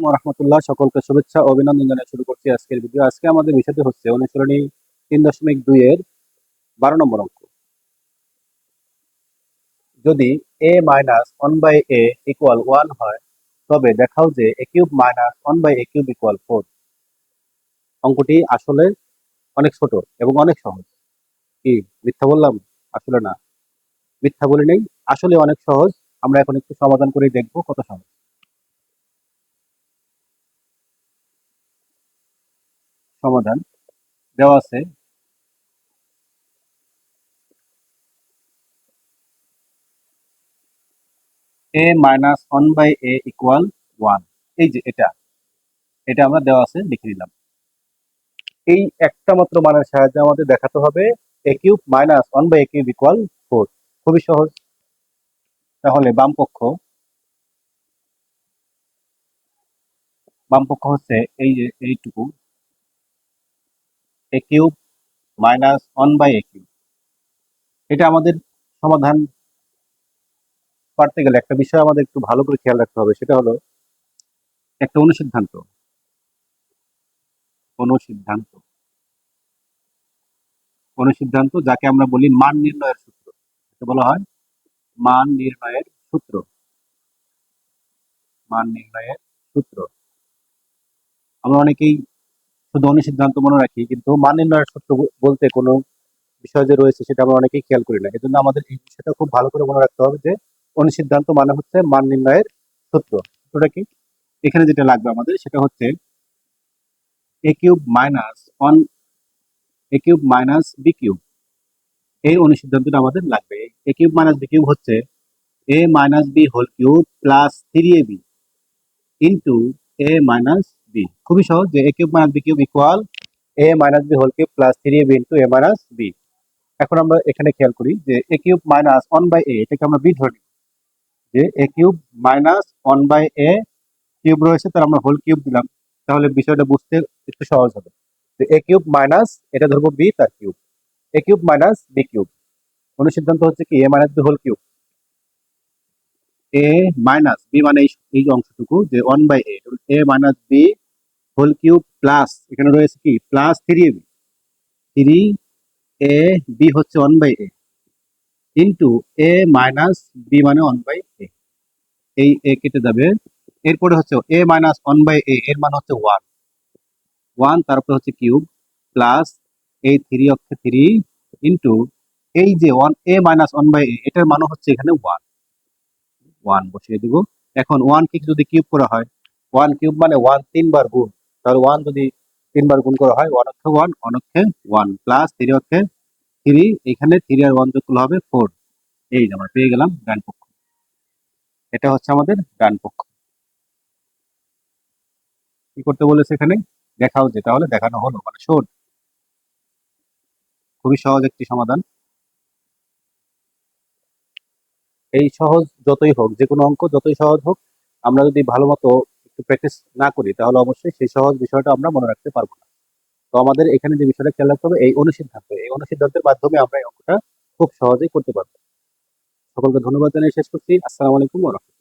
রহমতুল্লাহ, সকলকে শুভেচ্ছা ও অভিনন্দন জানিয়ে শুরু করছি আজকের ভিডিও। আজকে আমাদের বিষয়টি হচ্ছে অনুশীলনী 3.2 এর 12 নম্বর অঙ্ক। যদি a মাইনাস 1/a ইকুয়াল 1 হয়, তবে দেখাও যে a cube minus 1/a cube equal 4। অঙ্কটি আসলে অনেক ছোট এবং অনেক সহজ। কি মিথ্যা বললাম? আসলে না, মিথ্যা বলি নেই, আসলে অনেক সহজ। আমরা এখন একটু সমাধান করে দেখবো কত সহজ। সমাধান দেওয়া আছে a মাইনাস 1/a ইকুয়াল 1। এই যে এটা এটা আমরা দেওয়া আছে, লিখে নিলাম। এই একটা মাত্র মানের সাহায্যে আমাদের দেখাতে হবে a cube minus 1/a cube equal 4। খুবই সহজ। তাহলে বাম পক্ষ হচ্ছে এই যে এইটুকু, a cube minus 1/a cube. এটা আমাদের সমাধান করতে গেলে একটা বিষয় আমাদের একটু ভালো করে খেয়াল রাখতে হবে, সেটা হলো একটা অনুসিদ্ধান্ত। অনুসিদ্ধান্ত অনুসিদ্ধান্ত যাকে আমরা বলি মান নির্ণয়ের সূত্র, একে বলা হয় মান নির্ণয়ের সূত্র। মান নির্ণয়ের সূত্র আমরা অনেকেই শুধু অনুসিদ্ধান্ত মনে রাখি, কিন্তু মান নির্ণয়ের সূত্র বলতে কোনো বিষয় যে রয়েছে সেটা আমরা অনেকেই খেয়াল করি না। এজন্য আমাদের এই বিষয়টা খুব ভালো করে মনে রাখতে হবে যে অনুসিদ্ধান্ত মানে হচ্ছে মান নির্ণয়ের সূত্র। সূত্রটা কি? এখানে যেটা লাগবে আমাদের সেটা হচ্ছে a cube minus 1 a cube minus b cube. এই অনুসিদ্ধান্তটা আমাদের লাগবে। a cube minus b cube হচ্ছে a minus b whole cube plus 3ab into a minus b। খুবই সহজ, যে a cube minus b cube equal a minus b whole cube plus 3ab into a minus b। এখন আমরা এখানে খেয়াল করি যে a কিউব মাইনাস 1/a, এটাকে আমরা b ধরে নিই। যে a cube minus 1/a cube রয়েছে, তার আমরা হোল কিউব দিলাম, তাহলে বিষয়টা বুঝতে একটু সহজ হবে। যে a কিউব মাইনাস এটা ধরবো b তার cube, a cube minus b cube. অনুসিদ্ধান্ত হচ্ছে কি a minus b whole cube. a minus b মানে এই অংশটুকু যে 1/a, a minus b whole cube plus এখানে রয়েছে কি প্লাস 3ab, 3ab হচ্ছে 1/a into a minus b মানে 1/a। এই a কেটে যাবে। এরপরে হচ্ছে a মাইনাস 1/a, এর মান হচ্ছে 1, 1 তারপরে হচ্ছে কিউব প্লাস এই 3 অক্ষে 3 ইন্টু এই যে 1 a মাইনাস 1/a, এটার মান হচ্ছে এখানে 1, 1 বসিয়ে দিব। এখন 1 কে যদি কিউব করা হয়, 1 কিউব মানে 1 তিনবার গুণ, তাহলে 1 যদি তিনবার গুণ করা হয় 1 অক্ষে 1, অনক্ষে 1 প্লাস 3 অক্ষে 3, এখানে 3 আর 1 যোগ করলে হবে 4। এই যে আমরা পেয়ে গেলাম ডান পক্ষ। এটা হচ্ছে আমাদের ডান পক্ষ। কি করতে বলেছে এখানে? দেখাও, যে তাহলে দেখানো হলো মানে শোন। খুবই সহজ একটি সমাধান। এই সহজ যতই হোক, যে কোনো অঙ্ক যতই সহজ হোক, আমরা যদি ভালো মতো একটু প্র্যাকটিস না করি তাহলে অবশ্যই সেই সহজ বিষয়টা আমরা মনে রাখতে পারবো না। তো আমাদের এখানে যে বিষয়টা খেয়াল রাখতে হবে এই অনুসিদ্ধান্তের মাধ্যমে আমরা এই অঙ্কটা খুব সহজেই করতে পারবো। সকলকে ধন্যবাদ জানিয়ে শেষ করছি। আসসালামু আলাইকুম ওয়া রাহমাতুল্লাহ।